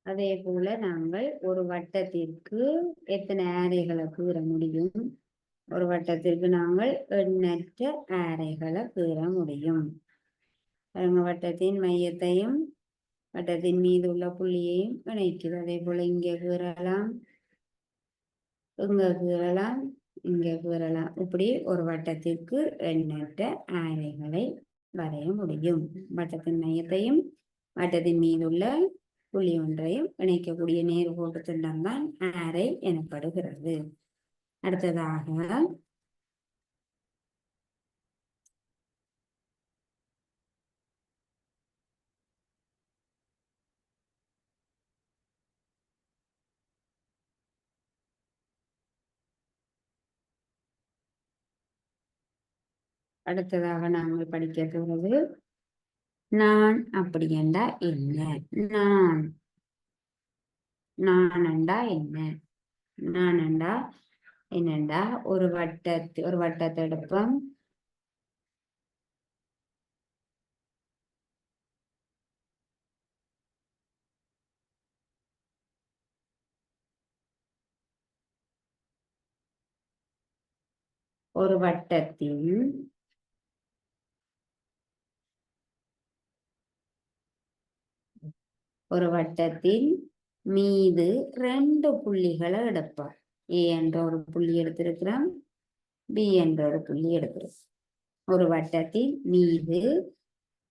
அதே போல நாங்கள் ஒரு வட்டத்திற்கு எத்தனை ஆரைகளை கீற முடியும்? ஒரு வட்டத்திற்கு நாங்கள் எண்ணற்ற ஆரைகளை கீற முடியும். வட்டத்தின் மையத்தையும் வட்டத்தின் மீது உள்ள புள்ளியையும் இணைக்கிறது. அதே போல இங்கே கீறலாம், இங்க கீறலாம், இங்கே கீறலாம். இப்படி ஒரு வட்டத்திற்கு எண்ணற்ற ஆரைகளை வரைய முடியும். வட்டத்தின் மையத்தையும் வட்டத்தின் மீது உள்ள புள்ளி ஒன்றையும் இணைக்கக்கூடிய நேர்கோட்டு துண்டம் தான் ஆரை எனப்படுகிறது. அடுத்ததாக நாங்கள் படிக்க போவது நான் அப்படி என்றா என்ன? நான் நானண்டா என்ன? நானண்டா என்னண்டா ஒரு வட்டத்தை எடுப்போம். ஒரு வட்டத்தின் மீது 2 புள்ளிகளை எடுப்போம். ஏ என்ற ஒரு புள்ளி எடுத்திருக்கிறோம், பி என்ற ஒரு புள்ளி எடுக்கிறோம். ஒரு வட்டத்தின் மீது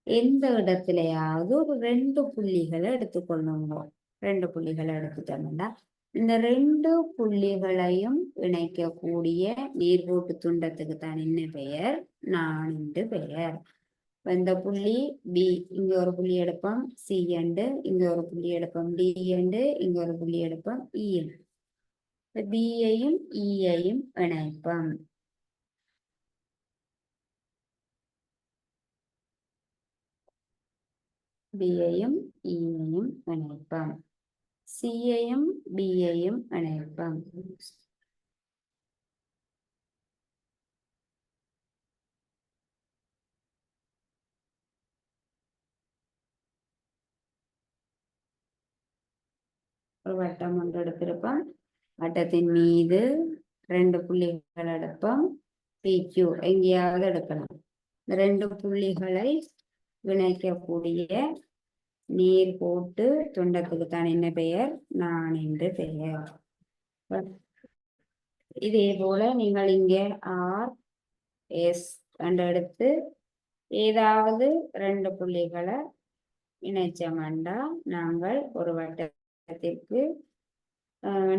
எந்த இடத்துலயாவது ஒரு 2 புள்ளிகளை எடுத்துக்கொள்ளுங்க. 2 புள்ளிகளை எடுத்துட்டோம்னா இந்த 2 புள்ளிகளையும் இணைக்கக்கூடிய நேர்கோட்டு துண்டத்துக்கு தான் என்ன பெயர்? நான் என்று பெயர். இந்த புள்ளி பி, இங்க ஒரு புள்ளி எடுப்போம் சி என்று, இங்க ஒரு புள்ளி எடுப்போம் டி என்று, இங்க ஒரு புள்ளி எடுப்போம் இ என்று. பியையும் ஈயையும் இணைப்போம். பியையும் ஈயையும் இணைப்போம். சியையும் பியையும் இணைப்போம். ஒரு வட்டம் ஒன்று எடுத்திருப்போம். வட்டத்தின் மீது 2 புள்ளிகள் எடுப்போம். PQ எங்கேயாவது எடுக்கலாம். இந்த 2 புள்ளிகளை இணைக்கக்கூடிய நேர்கோட்டு துண்டத்துக்கு தான் என்ன பெயர்? நான் என்று பெயர். இதே போல நீங்கள் இங்கே RS எடுத்து ஏதாவது 2 புள்ளிகளை இணைச்சோம்னா நாங்கள் ஒரு வட்டத்திற்கு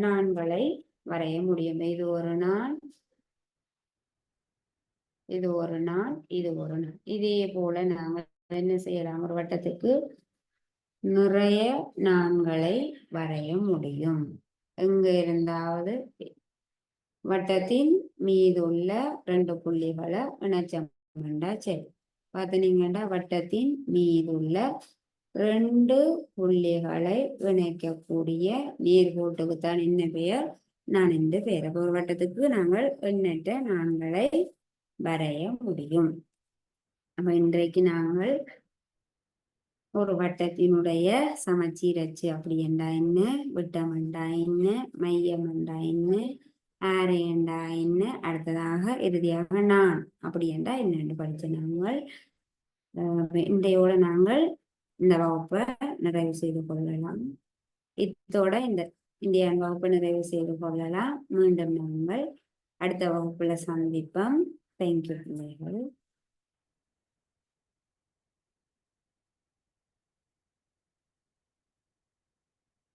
நான்களை வரைய முடியும். இது ஒரு நாள், இது ஒரு நாள், இது ஒரு நாள். இதே போல நாங்கள் என்ன செய்யலாம்? ஒரு வட்டத்துக்கு நிறைய நான்களை வரைய முடியும். எங்க இருந்தாவது வட்டத்தின் மீதுள்ள 2 புள்ளிகளை இணைச்சோம்னா சரி. பார்த்தீங்கன்னா வட்டத்தின் மீதுள்ள 2 புள்ளிகளை இணைக்கக்கூடிய நேர்கோட்டுக்கு தான் என்ன பெயர்? நான் இந்த பெயர். ஒரு வட்டத்துக்கு நாங்கள் எண்ணற்ற நான்களை வரைய முடியும். அப்ப இன்றைக்கு நாங்கள் ஒரு வட்டத்தினுடைய சமச்சீரச்சு அப்படி என்றா என்ன, விட்டம் என்றா என்ன, மையம் என்றா என்ன, ஆரை என்றா என்ன, அடுத்ததாக இறுதியாக நான் அப்படி என்றா என்னென்று படித்த நாங்கள் இன்றையோட நாங்கள் இந்த வகுப்பை நிறைவு செய்து கொள்ளலாம். இத்தோட இந்த இந்தியான் வகுப்பை நிறைவு செய்து கொள்ளலாம். மீண்டும் நாங்கள் அடுத்த வகுப்புல சந்திப்போம். தேங்க்யூ பிள்ளைகள்.